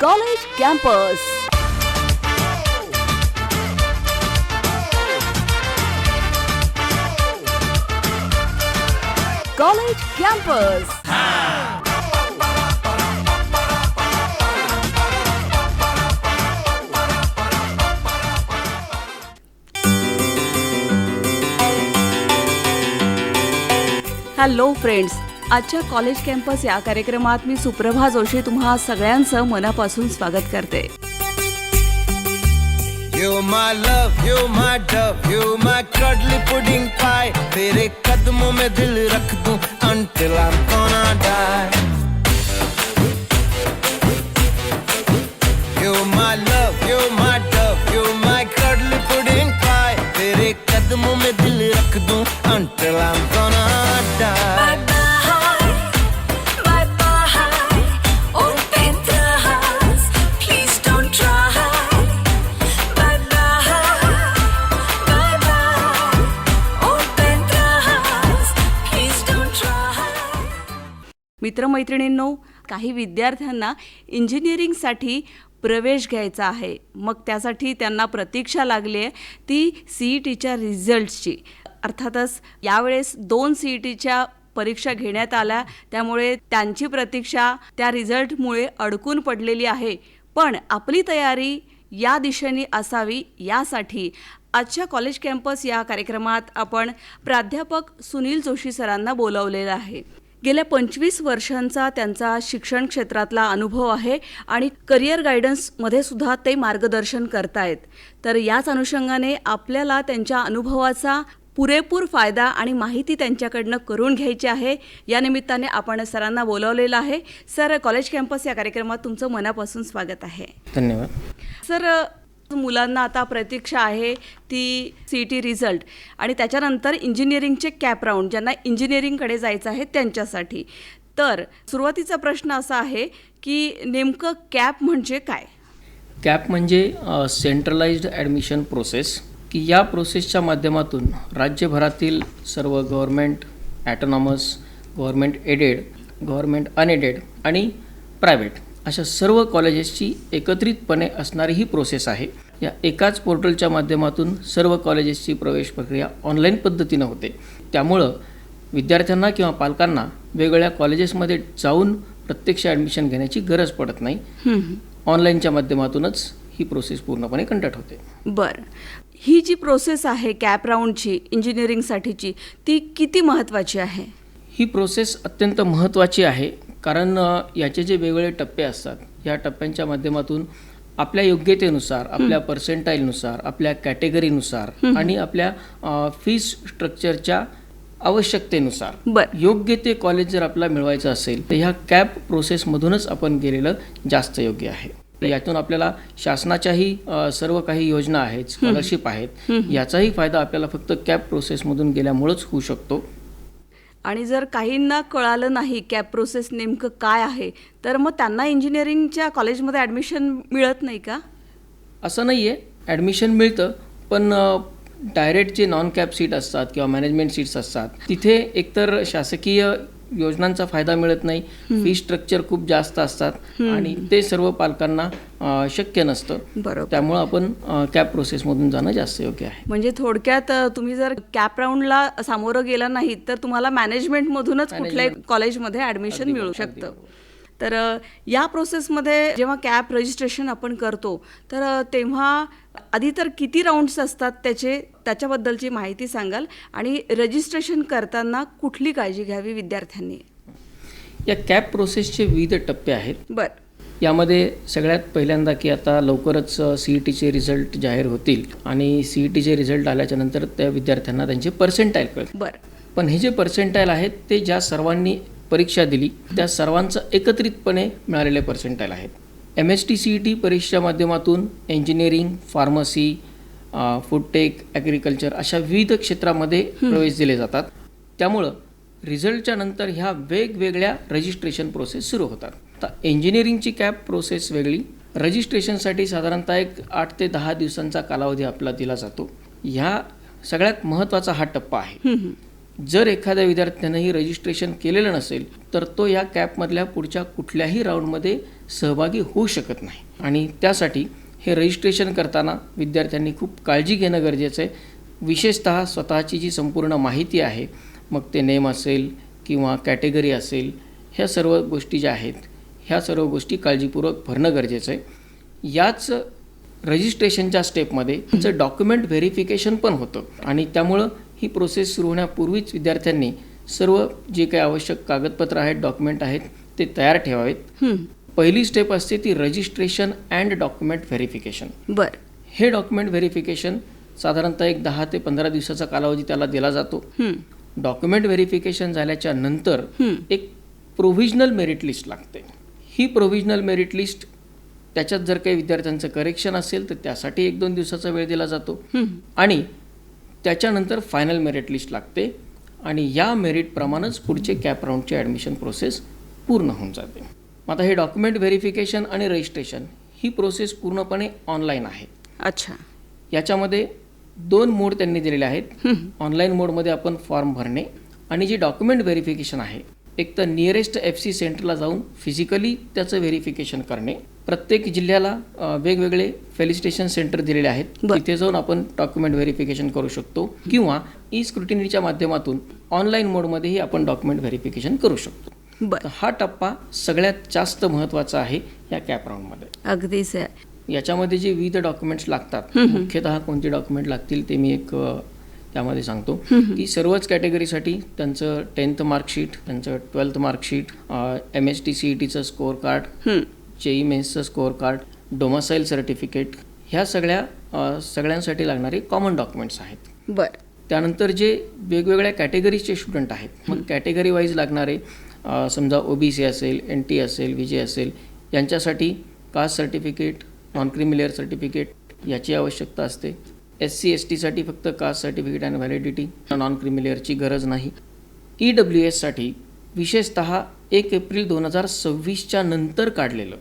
College campus. College campus. Hello friends, आजच्या college campus या कार्यक्रमात मी सुप्रभा जोशी तुम्हा सगळ्यांचं मनापासून स्वागत करते. You my love, you my dove, you my cuddly pudding pie. तेरे कदमों में दिल रख दूं until I'm gonna die. You my love, you my dove, you my cuddly pudding pie. तेरे कदमों में दिल रख दूं until I'm gonna die. मित्रमैत्रिणींनो, काही विद्यार्थ्यांना इंजिनिअरिंगसाठी प्रवेश घ्यायचा आहे. मग त्यासाठी त्यांना प्रतीक्षा लागली आहे ती CETच्या रिझल्टची. अर्थातच यावेळेस 2 CETच्या परीक्षा घेण्यात आल्या, त्यामुळे त्यांची प्रतीक्षा त्या रिझल्टमुळे अडकून पडलेली आहे. पण आपली तयारी या दिशेने असावी यासाठी आजच्या कॉलेज कॅम्पस या कार्यक्रमात आपण प्राध्यापक सुनील जोशी सरांना बोलावलेलं आहे. गेल्या 25 वर्षांचा त्यांचा शिक्षण क्षेत्रातला अनुभव आहे आणि करिअर गायडन्समध्ये सुद्धा ते मार्गदर्शन करतायत. तर याच अनुषंगाने आपल्याला त्यांच्या अनुभवाचा पुरेपूर फायदा आणि माहिती त्यांच्याकडनं करून घ्यायची आहे. या निमित्ताने आपण सरांना बोलावलेलं आहे. सर, कॉलेज कॅम्पस या कार्यक्रमात तुमचं मनापासून स्वागत आहे. धन्यवाद. सर, मुलांना आता प्रतीक्षा आहे ती CET रिझल्ट आणि त्याच्यानंतर इंजिनिअरिंगचे कॅप राऊंड, ज्यांना इंजिनिअरिंगकडे जायचं आहे त्यांच्यासाठी. तर सुरुवातीचा प्रश्न असा आहे की नेमकं कॅप म्हणजे काय? कॅप म्हणजे सेंट्रलाइज्ड ॲडमिशन प्रोसेस, की या प्रोसेसच्या माध्यमातून राज्यभरातील सर्व government, autonomous, government aided, government unaided आणि प्रायव्हेट अशा सर्व कॉलेजेसची एकत्रितपणे असणारी ही प्रोसेस आहे. या एकाच पोर्टलच्या माध्यमातून सर्व कॉलेजेसची प्रवेश प्रक्रिया ऑनलाईन पद्धतीनं होते. त्यामुळं विद्यार्थ्यांना किंवा पालकांना वेगवेगळ्या कॉलेजेसमध्ये जाऊन प्रत्यक्ष ॲडमिशन घेण्याची गरज पडत नाही. ऑनलाईनच्या माध्यमातूनच ही प्रोसेस पूर्णपणे कंडक्ट होते. बरं, ही जी प्रोसेस आहे कॅप राऊंडची इंजिनिअरिंगसाठीची, ती किती महत्त्वाची आहे? ही प्रोसेस अत्यंत महत्त्वाची आहे, कारण याचे जे वेगवेगळे टप्पे असतात, या टप्प्यांच्या माध्यमातून आपल्या योग्यतेनुसार, आपल्या पर्सेंटाईलनुसार, आपल्या कॅटेगरीनुसार आणि आपल्या फीस स्ट्रक्चरच्या आवश्यकतेनुसार योग्य ते कॉलेज जर आपल्याला मिळवायचं असेल तर ह्या कॅप प्रोसेसमधूनच आपण गेलेलं जास्त योग्य आहे. यातून आपल्याला शासनाच्याही सर्व काही योजना आहेत, स्कॉलरशिप आहेत, याचाही फायदा आपल्याला फक्त कॅप प्रोसेसमधून गेल्यामुळेच होऊ शकतो. आणि जर काहींना कळालं नाही कॅप प्रोसेस नेमकं काय आहे, तर मग त्यांना इंजिनिअरिंगच्या कॉलेजमध्ये ॲडमिशन मिळत नाही का? असं नाही आहे, ॲडमिशन मिळतं, पण डायरेक्ट जे नॉन कॅप सीट असतात किंवा मॅनेजमेंट सीट्स असतात तिथे एकतर शासकीय योजनांचा फायदा मिळत नाही, फी स्ट्रक्चर खूप जास्त असतात आणि ते सर्व पालकांना शक्य नसतं. बरोबर. त्यामुळं आपण कॅप प्रोसेसमधून जाणं जास्त योग्य आहे. म्हणजे थोडक्यात तुम्ही जर कॅप राऊंडला सामोरं गेला नाही तर तुम्हाला मॅनेजमेंटमधूनच कुठल्याही कॉलेजमध्ये ॲडमिशन मिळू शकतं. तर या प्रोसेसमध्ये जेव्हा कॅप रजिस्ट्रेशन आपण करतो तर तेव्हा आधी तर किती राऊंड्स असतात त्याच्याबद्दलची माहिती सांगाल आणि रजिस्ट्रेशन करताना कुठली काळजी घ्यावी विद्यार्थ्यांनी? या कॅप प्रोसेसचे विविध टप्पे आहेत. बरं. यामध्ये सगळ्यात पहिल्यांदा की आता लवकरच CETचे रिझल्ट जाहीर होतील आणि CETचे रिझल्ट आल्याच्या नंतर त्या विद्यार्थ्यांना त्यांचे पर्सेंटाईल कळतील. बरं. पण हे जे पर्सेंटाईल आहेत ते ज्या सर्वांनी परीक्षा दिली त्या सर्वांचं एकत्रितपणे मिळालेले पर्सेंटाईल आहेत. MST CET परीक्षेच्या माध्यमातून इंजिनिअरिंग, फार्मसी, फूडटेक, ॲग्रिकल्चर अशा विविध क्षेत्रामध्ये प्रवेश दिले जातात. त्यामुळं रिझल्टच्या नंतर ह्या वेगवेगळ्या रजिस्ट्रेशन प्रोसेस सुरू होतात. आता इंजिनिअरिंगची कॅप प्रोसेस वेगळी. रजिस्ट्रेशनसाठी साधारणतः एक 8 ते 10 दिवसांचा कालावधी आपला दिला जातो. ह्या सगळ्यात महत्त्वाचा हा टप्पा आहे. जर एखाद्या विद्यार्थ्यानंही रजिस्ट्रेशन केलेलं नसेल तर तो या कॅपमधल्या पुढच्या कुठल्याही राऊंडमध्ये सहभागी होऊ शकत नाही. आणि त्यासाठी हे रजिस्ट्रेशन करताना विद्यार्थ्यांनी खूप काळजी घेणं गरजेचं आहे. विशेषतः स्वतःची जी संपूर्ण माहिती आहे, मग ते नेम असेल किंवा कॅटेगरी असेल, ह्या सर्व गोष्टी ज्या आहेत ह्या सर्व गोष्टी काळजीपूर्वक भरणं गरजेचं आहे. याच रजिस्ट्रेशनच्या स्टेपमध्ये त्याचं डॉक्युमेंट व्हेरिफिकेशन पण होतं आणि त्यामुळं ही प्रोसेस सुरू होण्यापूर्वीच विद्यार्थ्यांनी सर्व जे काही आवश्यक कागदपत्र आहेत, डॉक्युमेंट आहेत ते तयार ठेवावेत. पहिली स्टेप असते ती रजिस्ट्रेशन अँड डॉक्युमेंट व्हेरिफिकेशन. बरं. हे डॉक्युमेंट व्हेरिफिकेशन साधारणतः एक 10 ते 15 दिवसाचा कालावधी त्याला दिला जातो. डॉक्युमेंट व्हेरिफिकेशन झाल्याच्या नंतर एक प्रोव्हिजनल मेरिट लिस्ट लागते. ही प्रोव्हिजनल मेरिट लिस्ट त्याच्यात जर काही विद्यार्थ्यांचं करेक्शन असेल तर त्यासाठी 1-2 दिवसाचा वेळ दिला जातो आणि त्याच्यानंतर फायनल मेरिट लिस्ट लागते आणि या मेरिटप्रमाणेच पुढचे कॅप राऊंडची ॲडमिशन प्रोसेस पूर्ण होऊन जाते. आता हे डॉक्युमेंट व्हेरिफिकेशन आणि रजिस्ट्रेशन ही प्रोसेस पूर्णपणे ऑनलाईन आहे. अच्छा. याच्यामध्ये 2 मोड त्यांनी दिलेले आहेत. ऑनलाईन मोडमध्ये आपण फॉर्म भरणे आणि जे डॉक्युमेंट व्हेरिफिकेशन आहे एक तर नियरेस्ट FC सेंटरला जाऊन फिजिकली त्याचं व्हेरिफिकेशन करणे. प्रत्येक जिल्ह्याला वेगवेगळे फेलिसिटेशन सेंटर दिलेले आहेत. तिथे जाऊन आपण डॉक्युमेंट व्हेरिफिकेशन करू शकतो किंवा स्क्रुटिनीच्या माध्यमातून ऑनलाईन मोडमध्येही आपण डॉक्युमेंट व्हेरिफिकेशन करू शकतो. तर हा टप्पा सगळ्यात जास्त महत्त्वाचा आहे या कॅप राऊंडमध्ये. अगदीच आहे. याच्यामध्ये जे विविध डॉक्युमेंट्स लागतात, मुख्यतः कोणते डॉक्युमेंट लागतील ते मी एक त्यामध्ये सांगतो की सर्वच कॅटेगरीसाठी त्यांचं 10th मार्कशीट, त्यांचं 12th मार्कशीट, MST CETचं स्कोअर कार्ड, JEE मेन्सचं स्कोअर कार्ड, डोमासाईल सर्टिफिकेट, ह्या सगळ्यांसाठी लागणारे कॉमन डॉक्युमेंट्स आहेत. बरं. त्यानंतर जे वेगवेगळ्या कॅटेगरीजचे स्टुडंट आहेत, मग कॅटेगरी वाईज लागणारे समजा OBC असेल, NT असेल, VJ असेल, यांच्यासाठी caste certificate, non creamy layer certificate याची आवश्यकता असते. SC STसाठी फक्त कास्ट सर्टिफिकेट आणि व्हॅलिडिटी, नॉन क्रिमिलियरची गरज नाही. EWSसाठी विशेषतः 1 एप्रिल 2026च्या नंतर काढलेलं,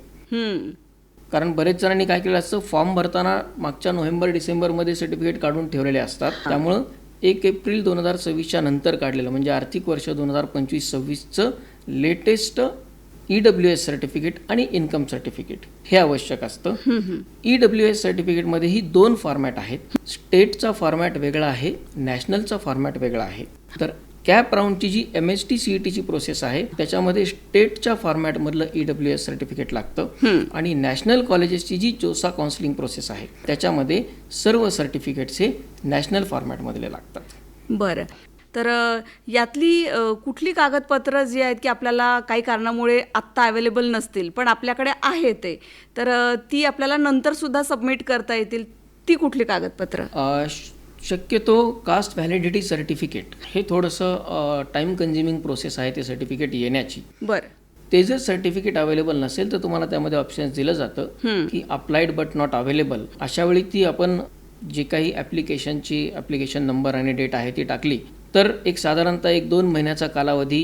कारण बरेच जणांनी काय केलं असतं, फॉर्म भरताना मागच्या नोव्हेंबर-डिसेंबरमध्ये सर्टिफिकेट काढून ठेवलेले असतात. त्यामुळं 1 एप्रिल 2026च्या नंतर काढलेलं म्हणजे आर्थिक वर्ष 2025-26चं लेटेस्ट EWS सर्टिफिकेट आणि इन्कम सर्टिफिकेट हे आवश्यक असतं. EWS सर्टिफिकेटमध्येही 2 फॉर्मॅट आहेत. स्टेटचा फॉर्मॅट वेगळा आहे, नॅशनलचा फॉर्मॅट वेगळा आहे. तर कॅप राऊंडची जी MST CETची प्रोसेस आहे त्याच्यामध्ये स्टेटच्या फॉर्मॅटमधलं EWS सर्टिफिकेट लागतं आणि नॅशनल कॉलेजेसची जी जोसा काउन्सिलिंग प्रोसेस आहे त्याच्यामध्ये सर्व सर्टिफिकेट्स हे नॅशनल फॉर्मॅटमधले लागतात. बरं. तर यातली कुठली कागदपत्र जी आहेत की आपल्याला काही कारणामुळे आत्ता अवेलेबल नसतील पण आपल्याकडे आहे ते, तर ती आपल्याला नंतर सुद्धा सबमिट करता येतील, ती कुठली कागदपत्र? शक्यतो कास्ट व्हॅलिडिटी सर्टिफिकेट हे थोडंसं टाईम कन्झ्युमिंग प्रोसेस आहे ते सर्टिफिकेट येण्याची. बरं. ते जर सर्टिफिकेट अवेलेबल नसेल तर तुम्हाला त्यामध्ये ऑप्शन दिलं जातं की अप्लाइड बट नॉट अवेलेबल. अशा वेळी ती आपण जे काही ॲप्लिकेशन नंबर आणि डेट आहे ती टाकली तर एक साधारणतः 1-2 महिन्याचा कालावधी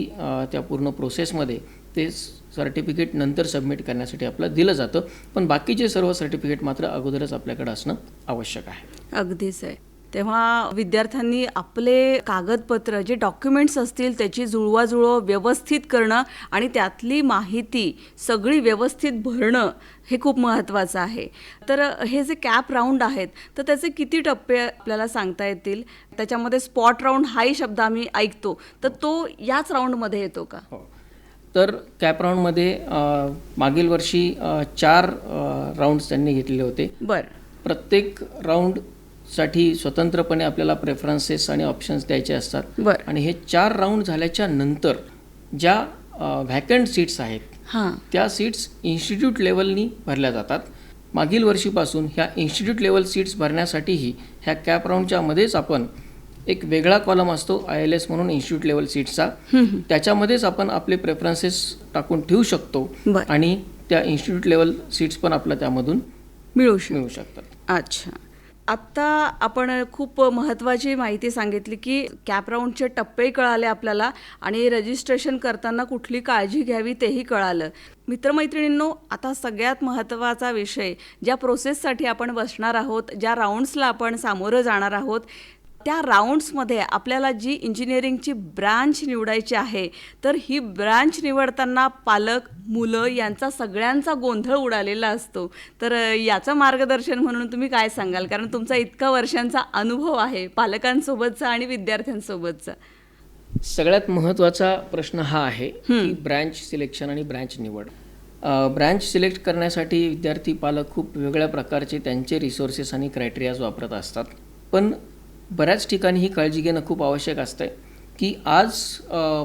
त्या पूर्ण प्रोसेसमध्ये ते सर्टिफिकेट नंतर सबमिट करण्यासाठी आपलं दिलं जातं. पण बाकीचे सर्व सर्टिफिकेट मात्र अगोदरच आपल्याकडे असणं आवश्यक आहे. अगदीच आहे. तेव्हा विद्यार्थ्यांनी आपले कागदपत्र जे डॉक्युमेंट्स असतील त्याची जुळवाजुळव व्यवस्थित करणं आणि त्यातली माहिती सगळी व्यवस्थित भरणं हे खूप महत्त्वाचं आहे. तर हे जे कॅप राऊंड आहेत तर त्याचे किती टप्पे आपल्याला सांगता येतील? त्याच्यामध्ये स्पॉट राऊंड हाही शब्द आम्ही ऐकतो, तर तो याच राऊंडमध्ये येतो का? हो. तर कॅप राऊंडमध्ये मागील वर्षी 4 राऊंड्स त्यांनी घेतलेले होते. बरं. प्रत्येक राऊंडसाठी स्वतंत्रपणे आपल्याला प्रेफरन्सेस आणि ऑप्शन्स द्यायचे असतात. बरं. आणि हे 4 राऊंड झाल्याच्या नंतर ज्या व्हॅकंट सीट्स आहेत त्या सीट्स इन्स्टिट्यूट लेवलनी भरल्या जातात. मागील वर्षीपासून ह्या इन्स्टिट्यूट लेवल सीट्स भरण्यासाठीही ह्या कॅप राऊंडच्या मध्येच आपण एक वेगळा कॉलम असतो ILS म्हणून इन्स्टिट्यूट लेवल सीट्सचा, त्याच्यामध्येच आपण आपले प्रेफरन्सेस टाकून ठेवू शकतो आणि त्या इन्स्टिट्यूट लेवल सीट्स पण आपल्या त्यामधून मिळू शकतात. अच्छा. आत्ता आपण खूप महत्त्वाची माहिती सांगितली की कॅप राऊंडचे टप्पेही कळाले आपल्याला आणि रजिस्ट्रेशन करताना कुठली काळजी घ्यावी तेही कळालं. मित्रमैत्रिणींनो, आता सगळ्यात महत्त्वाचा विषय, ज्या प्रोसेससाठी आपण बसणार आहोत, ज्या राऊंड्सला आपण सामोरं जाणार आहोत, त्या राऊंड्समध्ये आपल्याला जी इंजिनिअरिंगची ब्रांच निवडायची आहे, तर ही ब्रांच निवडताना पालक, मुलं यांचा सगळ्यांचा गोंधळ उडालेला असतो. तर याचं मार्गदर्शन म्हणून तुम्ही काय सांगाल? कारण तुमचा इतका वर्षांचा अनुभव आहे पालकांसोबतचा आणि विद्यार्थ्यांसोबतचा. सगळ्यात महत्त्वाचा प्रश्न हा आहे की ब्रँच सिलेक्शन आणि ब्रँच निवड. ब्रँच सिलेक्ट करण्यासाठी विद्यार्थी पालक खूप वेगळ्या प्रकारचे त्यांचे रिसोर्सेस आणि क्रायटेरियाज वापरत असतात. पण बऱ्याच ठिकाणी ही काळजी घेणं खूप आवश्यक असतं की आज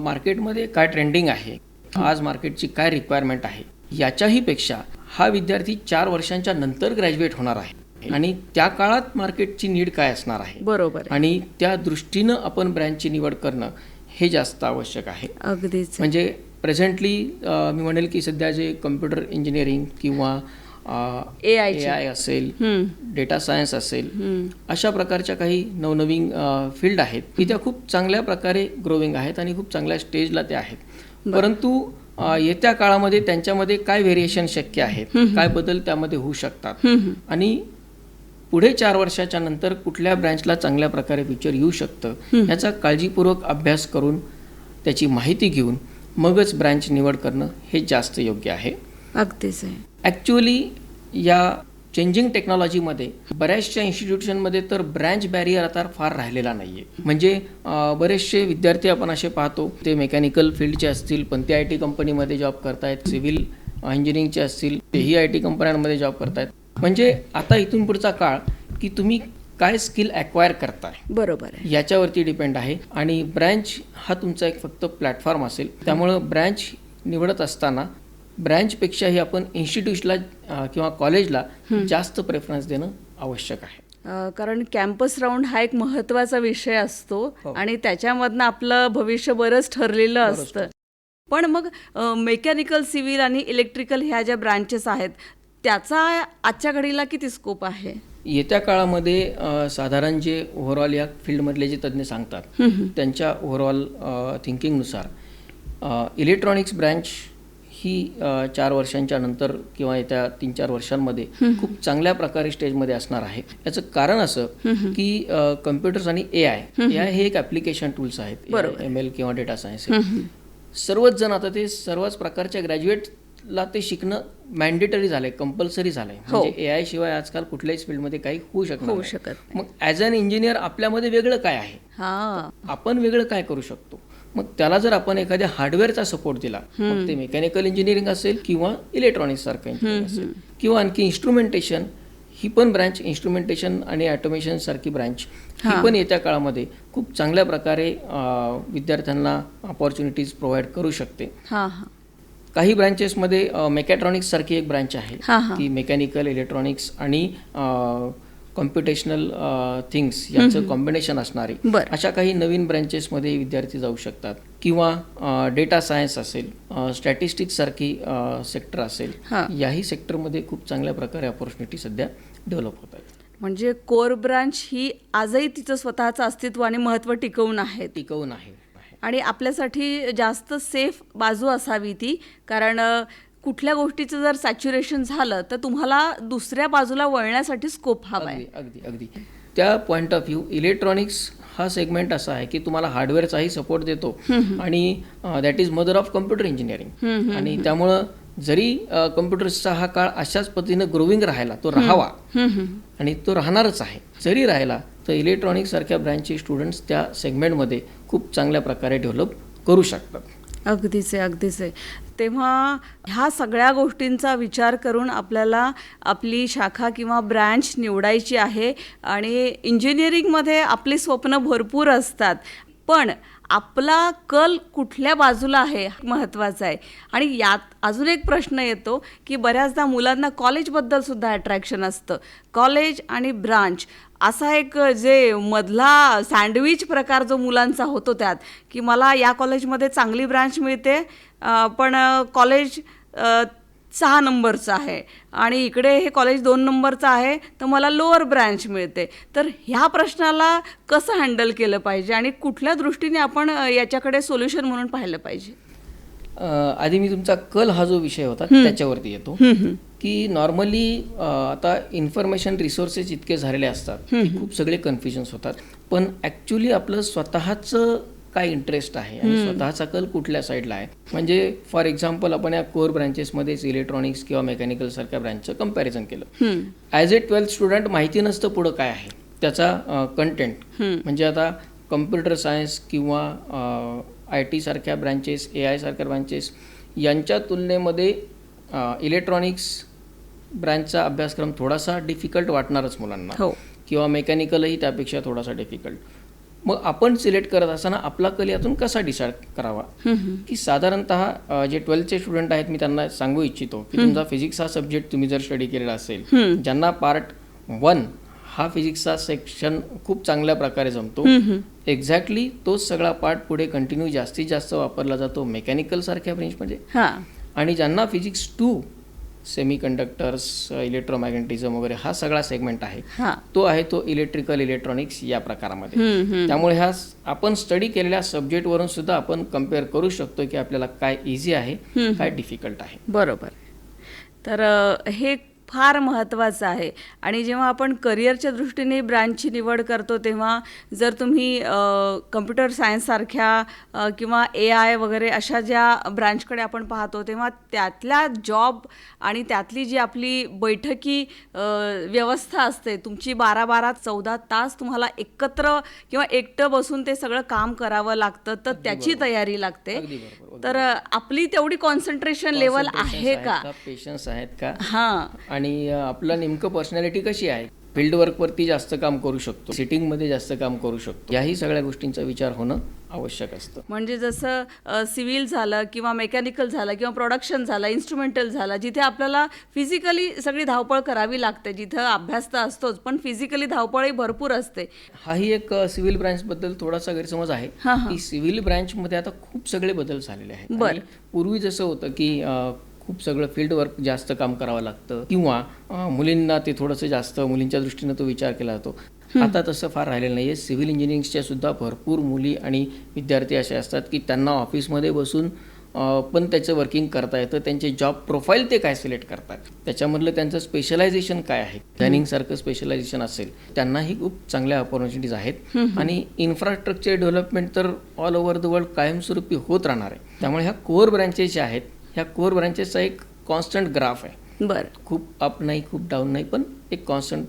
मार्केटमध्ये काय ट्रेंडिंग आहे, आज मार्केटची काय रिक्वायरमेंट आहे, याच्याही पेक्षा हा विद्यार्थी 4 वर्षांच्या नंतर ग्रॅज्युएट होणार आहे आणि त्या काळात मार्केटची नीड काय असणार आहे, बरोबर, आणि त्या दृष्टीनं आपण ब्रँचची निवड करणं हे जास्त आवश्यक आहे. अगदीच. म्हणजे प्रेझेंटली मी म्हणेल की सध्या जे कम्प्युटर इंजिनिअरिंग किंवा AI असेल, डेटा सायन्स असेल, अशा प्रकारच्या काही नवनवीन फील्ड आहेत की त्या खूप चांगल्या प्रकारे ग्रोविंग आहेत आणि खूप चांगल्या स्टेजला त्या आहेत. परंतु येत्या काळामध्ये त्यांच्यामध्ये काय व्हेरिएशन शक्य आहेत, काय बदल त्यामध्ये होऊ शकतात आणि पुढे 4 वर्षाच्या नंतर कुठल्या ब्रँचला चांगल्या प्रकारे फ्युचर येऊ शकतं याचा काळजीपूर्वक अभ्यास करून त्याची माहिती घेऊन मगच ब्रँच निवड करणं हे जास्त योग्य आहे. अगदीच आहे. ॲक्च्युअली या चेंजिंग टेक्नॉलॉजीमध्ये बऱ्याचशा इन्स्टिट्यूशनमध्ये तर ब्रँच बॅरियर आता फार राहिलेला नाही आहे. म्हणजे बरेचसे विद्यार्थी आपण असे पाहतो, ते मेकॅनिकल फील्डचे असतील पण ते IT कंपनीमध्ये जॉब करतायत, सिव्हिल इंजिनिअरिंगचे असतील तेही IT कंपन्यांमध्ये जॉब करतायत. म्हणजे आता इथून पुढचा काळ की तुम्ही काय स्किल ॲक्वायर करताय, बरोबर आहे, याच्यावरती डिपेंड आहे. आणि ब्रँच हा तुमचा एक फक्त प्लॅटफॉर्म असेल. त्यामुळं ब्रँच निवडत असताना ब्रँचपेक्षाही आपण इन्स्टिट्यूशला किंवा कॉलेजला जास्त प्रेफरन्स देणं आवश्यक आहे. कारण कॅम्पस राऊंड हा एक महत्त्वाचा विषय असतो आणि त्याच्यामधनं आपलं भविष्य बरंच ठरलेलं असतं. पण मग मेकॅनिकल, सिव्हिल आणि इलेक्ट्रिकल ह्या ज्या ब्रांचेस आहेत त्याचा आजच्या घडीला किती स्कोप आहे? येत्या काळामध्ये साधारण जे ओव्हरऑल या फील्डमधले जे तज्ज्ञ सांगतात त्यांच्या ओव्हरऑल थिंकिंगनुसार इलेक्ट्रॉनिक्स ब्रँच ही 4 वर्षांच्या नंतर किंवा येत्या 3-4 वर्षांमध्ये खूप चांगल्या प्रकारे स्टेजमध्ये असणार आहे. याचं कारण असं की कम्प्युटर्स आणि AI हे एक ॲप्लिकेशन टूल्स आहेत, ML किंवा डेटा सायन्स. सर्वच जण आता ते सर्वच प्रकारच्या ग्रॅज्युएटला ते शिकणं मॅन्डेटरी झालंय, कंपल्सरी झालंय. म्हणजे AI शिवाय आजकाल कुठल्याच फील्डमध्ये काही होऊ शकत. मग ॲज अन इंजिनियर आपल्यामध्ये वेगळं काय आहे, आपण वेगळं काय करू शकतो. मग त्याला जर आपण एखाद्या हार्डवेअरचा सपोर्ट दिला, मग ते मेकॅनिकल इंजिनिअरिंग असेल किंवा इलेक्ट्रॉनिक्स सारखं इंजिनिअरिंग असेल किंवा आणखी इन्स्ट्रुमेंटेशन, ही पण ब्रँच, इन्स्ट्रुमेंटेशन आणि ऑटोमेशन सारखी ब्रँच ही पण येत्या काळामध्ये खूप चांगल्या प्रकारे विद्यार्थ्यांना अपॉर्च्युनिटीज प्रोव्हाइड करू शकते. काही ब्रँचेसमध्ये मेकॅट्रॉनिक्स सारखी एक ब्रँच आहे, ती मेकॅनिकल, इलेक्ट्रॉनिक्स आणि कॉम्प्युटेशनल थिंग्स यांचं कॉम्बिनेशन असणारी अशा काही नवीन ब्रँचेसमध्ये विद्यार्थी जाऊ शकतात. किंवा डेटा सायन्स असेल, स्टॅटिस्टिक्स सारखी सेक्टर असेल, याही सेक्टरमध्ये खूप चांगल्या प्रकारे अपॉर्च्युनिटी सध्या डेव्हलप होत आहेत. म्हणजे कोर ब्रांच ही आजही तिचं स्वतःचं अस्तित्व आणि महत्त्व टिकवून आहे. आणि आपल्यासाठी जास्त सेफ बाजू असावी ती. कारण कुठल्या गोष्टीचं जर सॅच्युरेशन झालं तर तुम्हाला दुसऱ्या बाजूला वळण्यासाठी स्कोप हवा आहे. अगदी त्या पॉईंट ऑफ व्ह्यू इलेक्ट्रॉनिक्स हा सेगमेंट असा आहे की तुम्हाला हार्डवेअरचाही सपोर्ट देतो आणि that is mother of computer engineering. आणि त्यामुळं जरी कम्प्युटर्सचा हा काळ अशाच पद्धतीनं ग्रोविंग राहायला, तो राहावा आणि तो राहणारच आहे, जरी राहिला तर इलेक्ट्रॉनिक्स सारख्या ब्रँचचे स्टुडंट्स त्या सेगमेंटमध्ये खूप चांगल्या प्रकारे डेव्हलप करू शकतात. अगदीच आहे. तेव्हा ह्या सगळ्या गोष्टींचा विचार करून आपल्याला आपली शाखा किंवा ब्रँच निवडायची आहे. आणि इंजिनिअरिंगमध्ये आपली स्वप्न भरपूर असतात, पण आपला कल कुठल्या बाजूला आहे महत्त्वाचं आहे. आणि यात अजून एक प्रश्न येतो की बऱ्याचदा मुलांना कॉलेजबद्दल सुद्धा अट्रॅक्शन असतं. कॉलेज आणि ब्रांच असा एक जे मधला सँडविच प्रकार जो मुलांचा होतो त्यात, की मला या कॉलेजमध्ये चांगली ब्रांच मिळते पण कॉलेज 6 नंबरचं आहे आणि इकडे हे कॉलेज 2 नंबरचं आहे तर मला लोअर ब्रँच मिळते. तर ह्या प्रश्नाला कसं हँडल केलं पाहिजे आणि कुठल्या दृष्टीने आपण याच्याकडे सोल्युशन म्हणून पाहिलं पाहिजे? आधी मी तुमचा कल हा जो विषय होता त्याच्यावरती येतो की नॉर्मली आता इन्फॉर्मेशन रिसोर्सेस इतके झालेले असतात की खूप सगळे कन्फ्युजन्स होतात, पण ॲक्च्युली आपलं स्वतःचं काय इंटरेस्ट आहे आणि स्वतःचा कल कुठल्या साईडला आहे. म्हणजे फॉर एक्झाम्पल आपण या कोर ब्रांचेसमध्येच इलेक्ट्रॉनिक्स किंवा मेकॅनिकल सारख्या ब्रांचचं कम्पॅरिझन केलं. ॲज ए 12th स्टुडंट माहिती नसतं पुढं काय आहे त्याचा कंटेंट. म्हणजे आता कम्प्युटर सायन्स किंवा IT सारख्या ब्रांचेस, AI सारख्या ब्रांचेस यांच्या तुलनेमध्ये इलेक्ट्रॉनिक्स ब्रांचचा अभ्यासक्रम थोडासा डिफिकल्ट वाटणारच मुलांना, किंवा मेकॅनिकलही त्यापेक्षा थोडासा डिफिकल्ट. मग आपण सिलेक्ट करत असताना आपला कल यातून कसा डिसाईड करावा, की साधारणतः जे 12thचे स्टुडंट आहेत मी त्यांना सांगू इच्छितो की तुमचा फिजिक्स हा सब्जेक्ट तुम्ही जर स्टडी केलेला असेल, ज्यांना पार्ट 1 हा फिजिक्सचा सेक्शन खूप चांगल्या प्रकारे जमतो, एक्झॅक्टली तोच सगळा पार्ट पुढे कंटिन्यू जास्तीत जास्त वापरला जातो मेकॅनिकल सारख्या ब्रांचमध्ये. आणि ज्यांना फिजिक्स 2 सेमी कंडक्टर्स, इलेक्ट्रोमॅग्नेटिझम वगैरे हा सगळा सेगमेंट आहे, तो आहे तो इलेक्ट्रिकल इलेक्ट्रॉनिक्स या प्रकारामध्ये. त्यामुळे ह्या आपण स्टडी केलेल्या सब्जेक्टवरून सुद्धा आपण कम्पेअर करू शकतो की आपल्याला काय इझी आहे, काय डिफिकल्ट आहे. बरोबर. तर हे फार महत्त्वाचं आहे. आणि जेव्हा आपण करिअरच्या दृष्टीने ब्रँचची निवड करतो तेव्हा जर तुम्ही कम्प्युटर सायन्ससारख्या किंवा AI वगैरे अशा ज्या ब्रँचकडे आपण पाहतो तेव्हा त्यातल्या जॉब आणि त्यातली जी आपली बैठकी व्यवस्था असते, तुमची 12-12, 14 तास तुम्हाला एकत्र किंवा एकटं बसून ते सगळं काम करावं लागतं, तर त्याची तयारी लागते. तर आपली तेवढी कॉन्सन्ट्रेशन लेवल आहे का, पेशन्स आहेत का, हां, आणि आपलं नेमकं पर्सनॅलिटी कशी आहे, फील्ड वर्कवरती जास्त काम करू शकतो, सिटिंगमध्ये जास्त काम करू शकतो, याही सगळ्या गोष्टींचा विचार होणं आवश्यक असतं. म्हणजे जसं सिव्हिल झालं किंवा मेकॅनिकल झालं किंवा प्रोडक्शन झालं, इन्स्ट्रुमेंटल झालं, जिथे आपल्याला फिजिकली सगळी धावपळ करावी लागते, जिथं अभ्यास तर असतोच पण फिजिकली धावपळही भरपूर असते. हाही एक सिव्हिल ब्रँचबद्दल थोडासा गैरसमज आहे की सिव्हिल ब्रँचमध्ये आता खूप सगळे बदल झालेले आहेत. आणि पूर्वी जसं होतं की खूप सगळं फील्ड वर्क जास्त काम करावं लागतं किंवा मुलींना ते थोडंसं जास्त मुलींच्या दृष्टीनं तो विचार केला जातो. आता तसं फार राहिलेलं नाही आहे. सिव्हिल इंजिनिअरिंगच्या सुद्धा भरपूर मुली आणि विद्यार्थी असे असतात की त्यांना ऑफिसमध्ये बसून पण त्याचं वर्किंग करता येतं. त्यांचे जॉब प्रोफाईल ते काय सिलेक्ट करतात, त्याच्यामधलं त्यांचं स्पेशलायझेशन काय आहे, डिझायनिंगसारखं स्पेशलायझेशन असेल, त्यांनाही खूप चांगल्या ऑपॉर्च्युनिटीज आहेत. आणि इन्फ्रास्ट्रक्चर डेव्हलपमेंट तर ऑल ओव्हर द वर्ल्ड कायमस्वरूपी होत राहणार आहे. त्यामुळे ह्या कोअर ब्रँचेस ज्या आहेत, ह्या कोअर ब्रँचेसचा एक कॉन्स्टंट ग्राफ आहे. खूप अप नाही, खूप डाऊन नाही, पण एक कॉन्स्टंट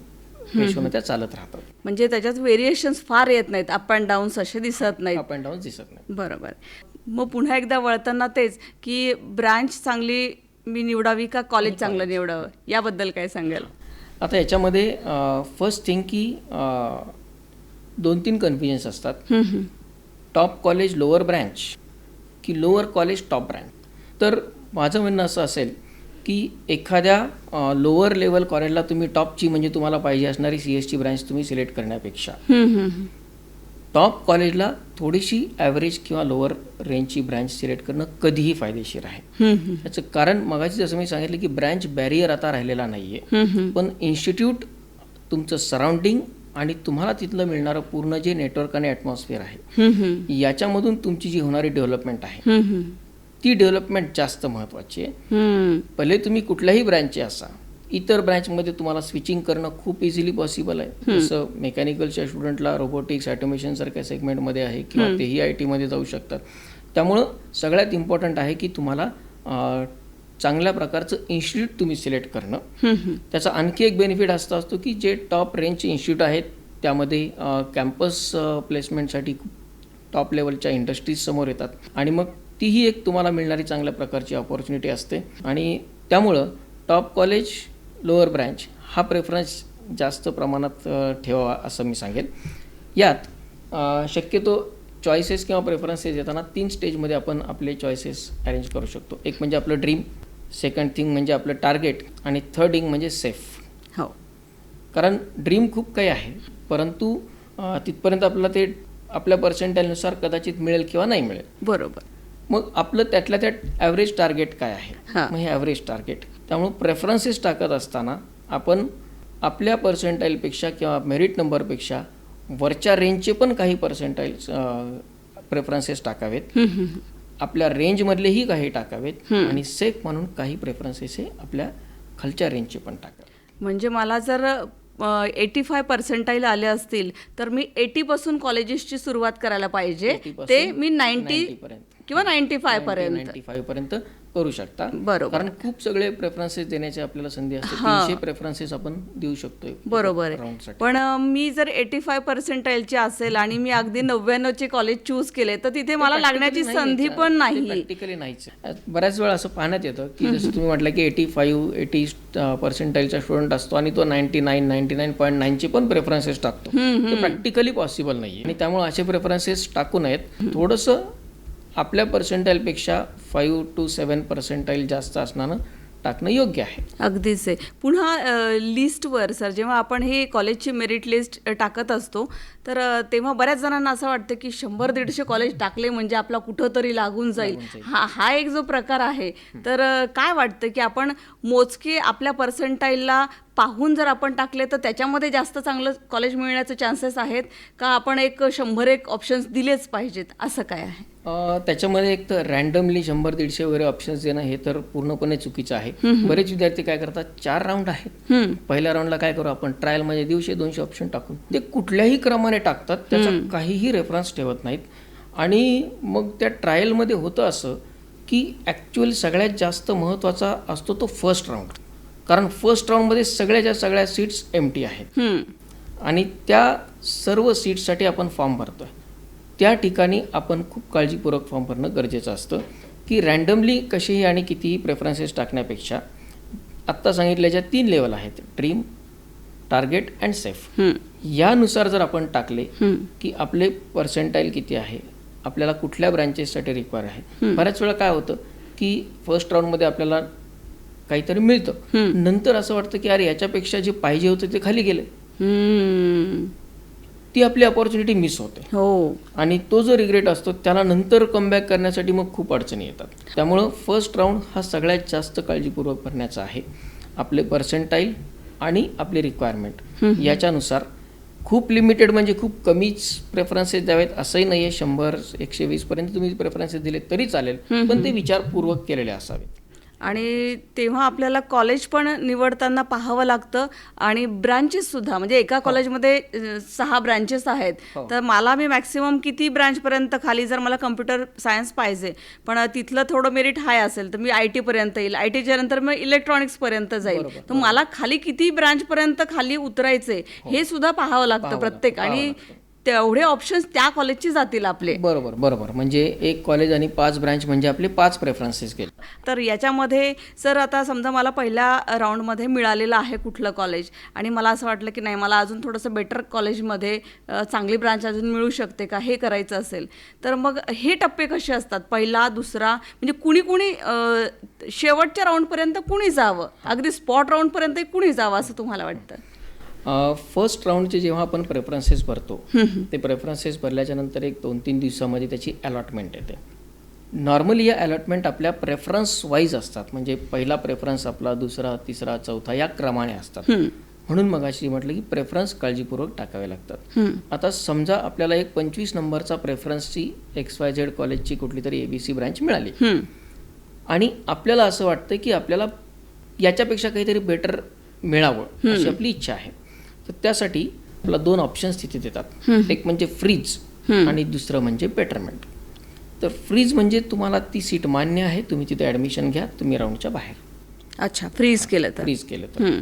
रेशोने त्या चालत राहतात. म्हणजे त्याच्यात व्हेरिएशन्स फार येत नाहीत, अप अँड डाऊन्स असे दिसत नाहीत. अप अँड डाऊन दिसत नाही. बरोबर. मग पुन्हा एकदा वळताना तेच की ब्रँच चांगली मी निवडावी का कॉलेज चांगलं निवडावं, याबद्दल काय सांगाल? आता याच्यामध्ये फर्स्ट थिंग की 2-3 कन्फ्युजन्स असतात. टॉप कॉलेज लोअर ब्रँच की लोअर कॉलेज टॉप ब्रँच. तर माझं म्हणणं असं असेल की एखाद्या लोअर लेवल कॉलेजला तुम्ही टॉपची म्हणजे तुम्हाला पाहिजे असणारी CST ब्रँच तुम्ही सिलेक्ट करण्यापेक्षा टॉप कॉलेजला थोडीशी ॲव्हरेज किंवा लोअर रेंजची ब्रँच सिलेक्ट करणं कधीही फायदेशीर आहे. याचं कारण मगाशी जसं मी सांगितलं की ब्रँच बॅरियर आता राहिलेला नाही आहे, पण इन्स्टिट्यूट, तुमचं सराउंडिंग आणि तुम्हाला तिथलं मिळणारं पूर्ण जे नेटवर्क आणि ॲटमॉस्फिअर आहे, याच्यामधून तुमची जी होणारी डेव्हलपमेंट आहे ती डेव्हलपमेंट जास्त महत्त्वाची आहे. पहिले तुम्ही कुठल्याही ब्रँचचे असा, इतर ब्रँचमध्ये तुम्हाला स्विचिंग करणं खूप इझिली पॉसिबल आहे. जसं मेकॅनिकलच्या स्टुडंटला रोबोटिक्स, ऑटोमेशन सारख्या सेगमेंटमध्ये आहे किंवा तेही IT मध्ये जाऊ शकतात. त्यामुळं सगळ्यात इम्पॉर्टंट आहे की तुम्हाला चांगल्या प्रकारचं इन्स्टिट्यूट तुम्ही सिलेक्ट करणं. त्याचा आणखी एक बेनिफिट असा असतो की जे टॉप रेंजचे इन्स्टिट्यूट आहेत त्यामध्ये कॅम्पस प्लेसमेंटसाठी खूप टॉप लेवलच्या इंडस्ट्रीज समोर येतात आणि मग तीही एक तुम्हाला मिळणारी चांगल्या प्रकारची ऑपॉर्च्युनिटी असते. आणि त्यामुळं टॉप कॉलेज लोअर ब्रँच हा प्रेफरन्स जास्त प्रमाणात ठेवावा असं मी सांगेन. यात शक्यतो चॉईसेस किंवा प्रेफरन्सेस येताना 3 स्टेजमध्ये आपण आपले चॉईसेस अरेंज करू शकतो. एक म्हणजे आपलं ड्रीम, सेकंड थिंग म्हणजे आपलं टार्गेट आणि थर्ड थिंग म्हणजे सेफ. हो, कारण ड्रीम खूप काही आहे परंतु तिथपर्यंत आपल्याला ते आपल्या पर्सेंटाईलनुसार कदाचित मिळेल किंवा नाही मिळेल. बरोबर. मग आपलं त्यातल्या त्यात ॲव्हरेज टार्गेट काय आहे, मग हे ॲव्हरेज टार्गेट. त्यामुळे प्रेफरन्सेस टाकत असताना आपण आपल्या पर्सेंटाईलपेक्षा किंवा मेरिट नंबरपेक्षा वरच्या रेंजचे पण काही पर्सेंटाईल प्रेफरन्सेस टाकावेत. आपल्या रेंजमधलेही काही टाकावेत आणि सेफ म्हणून काही प्रेफरन्सेस हे आपल्या खालच्या रेंजचे पण टाकावेत. म्हणजे मला जर 85% आले असतील तर मी 80 पासून कॉलेजेसची सुरुवात करायला पाहिजे, 80 ते मी 90 90 पर्यंत किंवा 95 पर्यंत. 95 पर्यंत करू शकता. बरोबर. कारण खूप सगळे प्रेफरन्सेस देण्याची आपल्याला संधी असते. 300 प्रेफरन्सेस आपण देऊ शकतो बरोबर आहे. राऊंडसाठी. पण मी जर 85% असेल आणि मी अगदी 99चे कॉलेज चूज केले तर तिथे मला लागण्याची संधी पण नाही. प्रॅक्टिकली नाहीच. बऱ्याच वेळा असं पाहण्यात येतं की जसं तुम्ही म्हटलं की 80% स्टुडंट असतो आणि तो 99.9 चे पण प्रेफरन्सेस टाकतो. ते प्रॅक्टिकली पॉसिबल नाही आणि त्यामुळे असे प्रेफरन्सेस टाकू नयेत. थोडंसं आपल्या पर्सेंटाईलपेक्षा 5 to 7% जास्त असणं टाकणं योग्य आहे. अगदीच आहे. पुन्हा लिस्टवर सर जेव्हा आपण हे कॉलेजची मेरिट लिस्ट टाकत असतो तर तेव्हा बऱ्याच जणांना असं वाटतं की 100-150 कॉलेज टाकले म्हणजे आपला कुठंतरी लागून जाईल. हा एक जो प्रकार आहे तर काय वाटतं की आपण मोजके आपल्या पर्सेंटाईलला पाहून जर आपण टाकले तर त्याच्यामध्ये जास्त चांगलं कॉलेज मिळण्याचे चान्सेस आहेत का आपण एक 100 ऑप्शन्स दिलेच पाहिजेत, असं काय आहे? त्याच्यामध्ये एक तर रॅन्डमली 100-150 वगैरे ऑप्शन्स देणं हे तर पूर्णपणे चुकीचं आहे. बरेच विद्यार्थी काय करतात, 4 राऊंड आहेत, पहिल्या राऊंडला काय करू आपण ट्रायलमध्ये 150-200 ऑप्शन टाकून ते कुठल्याही क्रमाने टाकतात, त्याचा काहीही रेफरन्स ठेवत नाहीत. आणि मग त्या ट्रायलमध्ये होतं असं की ॲक्च्युअली सगळ्यात जास्त महत्त्वाचा असतो तो फर्स्ट राऊंड. कारण फर्स्ट राऊंडमध्ये सगळ्या सीट्स एम्प्टी आहेत आणि त्या सर्व सीट्ससाठी आपण फॉर्म भरतोय. त्या ठिकाणी आपण खूप काळजीपूर्वक फॉर्म भरणं गरजेचं असतं की रॅन्डमली कसेही आणि कितीही प्रेफरन्सेस टाकण्यापेक्षा आत्ता सांगितल्याच्या 3 लेवल आहेत, ड्रीम, टार्गेट अँड सेफ. यानुसार जर आपण टाकले की आपले पर्सेंटाईल किती आहे, आपल्याला कुठल्या ब्रँचेससाठी रिक्वायर आहे. बऱ्याच वेळा काय होतं की फर्स्ट राऊंडमध्ये आपल्याला काहीतरी मिळतं, नंतर असं वाटतं की अरे याच्यापेक्षा जे पाहिजे होतं ते खाली गेले, ती आपली अपॉर्च्युनिटी मिस होते. हो. आणि तो जो रिग्रेट असतो त्याला नंतर कमबॅक करण्यासाठी मग खूप अडचणी येतात. त्यामुळं फर्स्ट राऊंड हा सगळ्यात जास्त काळजीपूर्वक भरण्याचा आहे. आपले पर्सेंटाईल आणि आपली रिक्वायरमेंट याच्यानुसार खूप लिमिटेड म्हणजे खूप कमीच प्रेफरन्सेस द्यावेत असंही नाही आहे. 100-120 पर्यंत तुम्ही प्रेफरन्सेस दिले तरी चालेल, पण ते विचारपूर्वक केलेले असावेत. आणि तेव्हा आपल्याला कॉलेज पण निवडताना पाहावं लागतं आणि ब्रांचेससुद्धा, म्हणजे एका कॉलेजमध्ये 6 ब्रांचेस आहेत, तर मी मॅक्सिमम किती ब्रांचपर्यंत खाली जर मला कम्प्युटर सायन्स पाहिजे पण तिथलं थोडं मेरिट हाय असेल तर मी IT पर्यंत येईल, ITच्या नंतर मग इलेक्ट्रॉनिक्सपर्यंत जाईल, तर मला खाली किती ब्रांचपर्यंत खाली उतरायचे हे सुद्धा पाहावं लागतं प्रत्येक. आणि तेवढे ऑप्शन्स त्या कॉलेजचे जातील आपले. बरोबर. म्हणजे एक कॉलेज आणि 5 ब्रांच म्हणजे आपले 5 प्रेफरन्सेस गेले. तर याच्यामध्ये सर आता समजा मला पहिल्या राऊंडमध्ये मिळालेलं आहे कुठलं कॉलेज आणि मला असं वाटलं की नाही मला अजून थोडंसं बेटर कॉलेजमध्ये चांगली ब्रांच अजून मिळू शकते का, हे करायचं असेल तर मग हे टप्पे कसे असतात, पहिला, दुसरा, म्हणजे कुणी शेवटच्या राऊंडपर्यंत कुणी जावं, अगदी स्पॉट राऊंडपर्यंत कुणी जावं असं तुम्हाला वाटतं? फर्स्ट राऊंडचे जेव्हा आपण प्रेफरन्सेस भरतो ते प्रेफरन्सेस भरल्याच्या नंतर 1-2-3 दिवसामध्ये त्याची अलॉटमेंट येते. नॉर्मली या अलॉटमेंट आपल्या प्रेफरन्स वाईज असतात, म्हणजे पहिला प्रेफरन्स आपला, दुसरा, तिसरा, चौथा या क्रमाने असतात. म्हणून मग अशी म्हटलं की प्रेफरन्स काळजीपूर्वक टाकावे लागतात. आता समजा आपल्याला एक 25 नंबरचा प्रेफरन्सची XYZ कॉलेजची कुठली तरी ABC ब्रँच मिळाली आणि आपल्याला असं वाटतं की आपल्याला याच्यापेक्षा काहीतरी बेटर मिळावं अशी आपली इच्छा आहे. तर त्यासाठी आपला 2 ऑप्शन्स तिथे देतात, एक म्हणजे फ्रीज आणि दुसरं म्हणजे बेटरमेंट. तर फ्रीज म्हणजे तुम्हाला ती सीट मान्य आहे, तुम्ही तिथे ॲडमिशन घ्या, तुम्ही राऊंडच्या बाहेर. अच्छा, फ्रीज केलं तर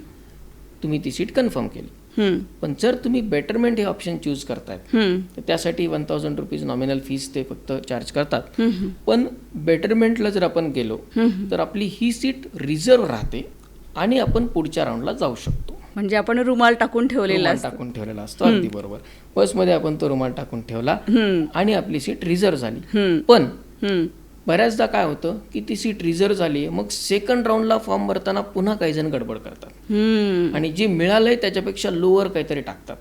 तुम्ही ती सीट कन्फर्म केली. पण जर तुम्ही बेटरमेंट हे ऑप्शन चूज करतायत तर त्यासाठी 1000 रुपीज नॉमिनल फीस ते फक्त चार्ज करतात. पण बेटरमेंटला जर आपण गेलो तर आपली ही सीट रिझर्व राहते आणि आपण पुढच्या राऊंडला जाऊ शकतो. म्हणजे आपण रुमाल टाकून ठेवलेला असतो. अगदी बरोबर. बसमध्ये आपण तो रुमाल टाकून ठेवला आणि आपली सीट रिझर्व झाली. पण बऱ्याचदा काय होतं की ती सीट रिझर्व झाली, मग सेकंड राऊंडला फॉर्म भरताना पुन्हा काही जण गडबड करतात आणि जे मिळालंय त्याच्यापेक्षा लोअर काहीतरी टाकतात.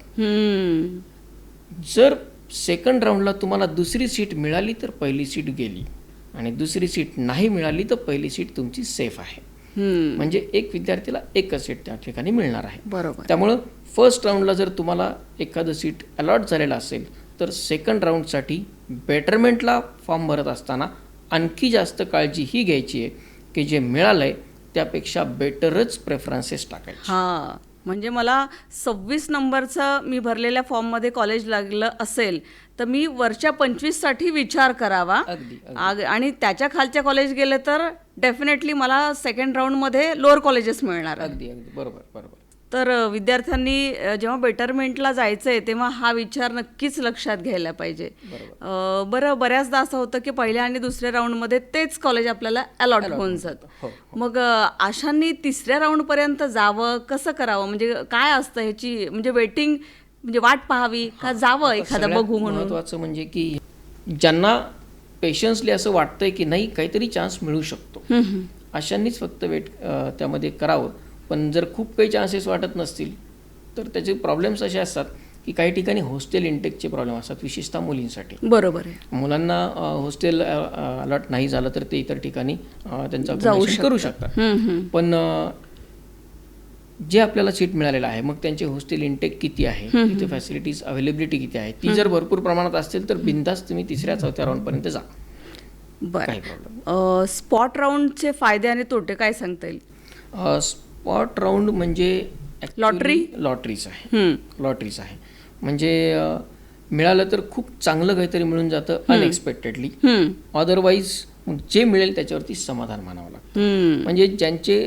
जर सेकंड राऊंडला तुम्हाला दुसरी सीट मिळाली तर पहिली सीट गेली आणि दुसरी सीट नाही मिळाली तर पहिली सीट तुमची सेफ आहे. म्हणजे एक विद्यार्थीला एकच सीट त्या ठिकाणी मिळणार आहे. बरोबर. त्यामुळं फर्स्ट राऊंडला जर तुम्हाला एखादं सीट अलॉट झालेलं असेल तर सेकंड राऊंडसाठी बेटरमेंटला फॉर्म भरत असताना आणखी जास्त काळजी ही घ्यायची आहे की जे मिळालं आहे त्यापेक्षा बेटरच प्रेफरन्सेस टाकायचे. हां, म्हणजे मला 26 नंबरचं मी भरलेल्या फॉर्ममध्ये कॉलेज लागलं असेल तर मी वरच्या 25साठी विचार करावा. अगदी आणि त्याच्या खालच्या कॉलेज गेले तर डेफिनेटली मला सेकंड राऊंडमध्ये लोअर कॉलेजेस मिळणार आहे. अगदी अगदी बरोबर बरोबर. तर विद्यार्थ्यांनी जेव्हा बेटरमेंटला जायचं आहे तेव्हा हा विचार नक्कीच लक्षात घ्यायला पाहिजे. बरं, बऱ्याचदा असं होतं की पहिल्या आणि दुसऱ्या राऊंडमध्ये तेच कॉलेज आपल्याला अलॉट होऊन जातं. मग अशांनी तिसऱ्या राऊंडपर्यंत जावं, कसं करावं, म्हणजे काय असतं ह्याची, म्हणजे वेटिंग म्हणजे वाट पाहावी का जावं एखादं बघू म्हणून? महत्त्वाचं म्हणजे की ज्यांना पेशन्सली असं वाटतंय की नाही काहीतरी चान्स मिळू शकतो अशांनीच फक्त त्यामध्ये करावं. पण जर खूप काही चान्सेस वाटत नसतील तर त्याचे प्रॉब्लेम्स असे असतात की काही ठिकाणी हॉस्टेल इंटेकचे प्रॉब्लेम असतात, विशेषतः मुलींसाठी. बरोबर आहे. मुलांना हॉस्टेल अलॉट नाही झालं तर ते इतर ठिकाणी त्यांचं अकोमोडेशन करू शकतात. पण जे आपल्याला सीट मिळालेलं आहे मग त्यांचे हॉस्टेल इंटेक किती आहे, तिथे फॅसिलिटीज अवेलेबिलिटी किती आहे, ती जर भरपूर प्रमाणात असतील तर बिनधास्त तुम्ही 3ऱ्या-4थ्या राऊंडपर्यंत जा. बरं, स्पॉट राऊंडचे फायदे आणि तोटे काय सांगता येईल? स्पॉट राऊंड म्हणजे लॉटरीज आहे. म्हणजे मिळालं तर खूप चांगलं काहीतरी मिळून जातं अनएक्सपेक्टेडली. अदरवाईज जे मिळेल त्याच्यावरती समाधान मानावं लागतं. म्हणजे ज्यांचे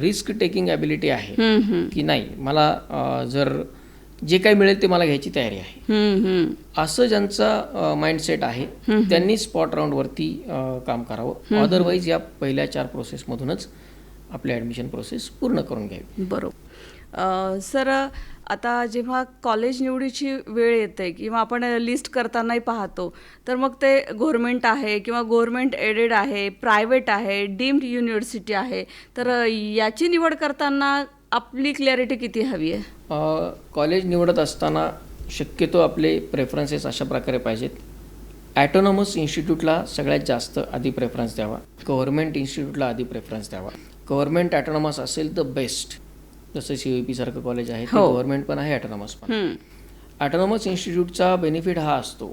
रिस्क टेकिंग ॲबिलिटी आहे की नाही मला जर जे काही मिळेल ते मला घ्यायची तयारी आहे असं ज्यांचा माइंडसेट आहे त्यांनी स्पॉट राऊंडवरती काम करावं. अदरवाईज या पहिल्या 4 प्रोसेसमधूनच आपली ॲडमिशन प्रोसेस पूर्ण करून घ्यावी. बरोबर. सर, आता जेव्हा कॉलेज निवडीची वेळ येते किंवा आपण लिस्ट करतानाही पाहतो तर मग ते गव्हर्मेंट आहे किंवा गव्हर्मेंट एडेड आहे, प्रायव्हेट आहे, डीम्ड युनिव्हर्सिटी आहे, तर याची निवड करताना आपली क्लॅरिटी किती हवी आहे? कॉलेज निवडत असताना शक्यतो आपले प्रेफरन्सेस अशा प्रकारे पाहिजेत. ॲटोनॉमस इन्स्टिट्यूटला सगळ्यात जास्त आधी प्रेफरन्स द्यावा, गव्हर्मेंट इन्स्टिट्यूटला आधी प्रेफरन्स द्यावा. गव्हर्मेंट ॲटोनॉमस असेल तर बेस्ट, जसं CUEP सारखं कॉलेज आहे ते गव्हर्मेंट पण आहे, ॲटोनॉमस पण. ॲटोनॉमस इन्स्टिट्यूटचा बेनिफिट हा असतो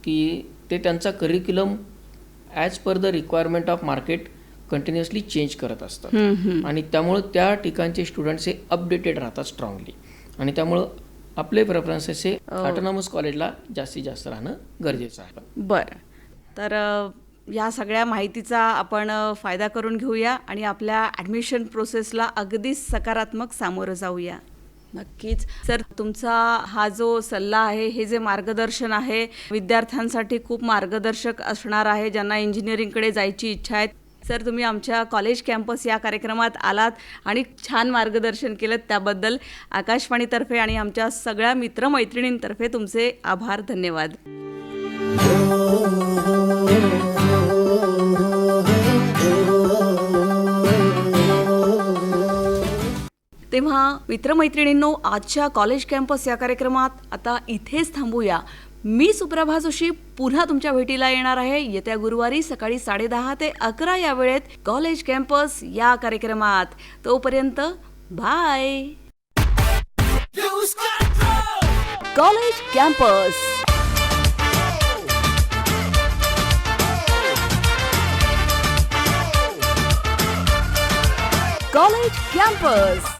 की ते त्यांचा curriculum as per the requirement of market continuously change करत असतात आणि त्यामुळं त्या ठिकाणचे स्टुडंट्स हे अपडेटेड राहतात स्ट्रॉंगली आणि त्यामुळं आपले प्रेफरन्सेस हे ऑटोनॉमस कॉलेजला जास्तीत जास्त राहणं गरजेचं आहे. बरं, तर या सगळ्या माहितीचा आपण फायदा करून घेऊया आणि आपल्या ॲडमिशन प्रोसेसला अगदी सकारात्मक सामोरं जाऊया. नक्कीच सर, तुमचा हा जो सल्ला आहे, हे जे मार्गदर्शन आहे विद्यार्थ्यांसाठी खूप मार्गदर्शक असणार आहे ज्यांना इंजिनिअरिंगकडे जायची इच्छा आहे. सर, तुम्ही आमच्या कॉलेज कॅम्पस या कार्यक्रमात आलात आणि छान मार्गदर्शन केलं, त्याबद्दल आकाशवाणीतर्फे आणि आमच्या सगळ्या मित्रमैत्रिणींतर्फे तुमचे आभार, धन्यवाद. तेव्हा मित्रमैत्रिणींनो, आजच्या कॉलेज कॅम्पस या कार्यक्रमात आता इथेच थांबूया. मी सुप्रभा जोशी पुन्हा तुमच्या भेटीला येणार आहे येत्या गुरुवारी सकाळी 10:30 ते 11 या वेळेत कॉलेज कॅम्पस या कार्यक्रमात. तोपर्यंत bye. College campus. College campus.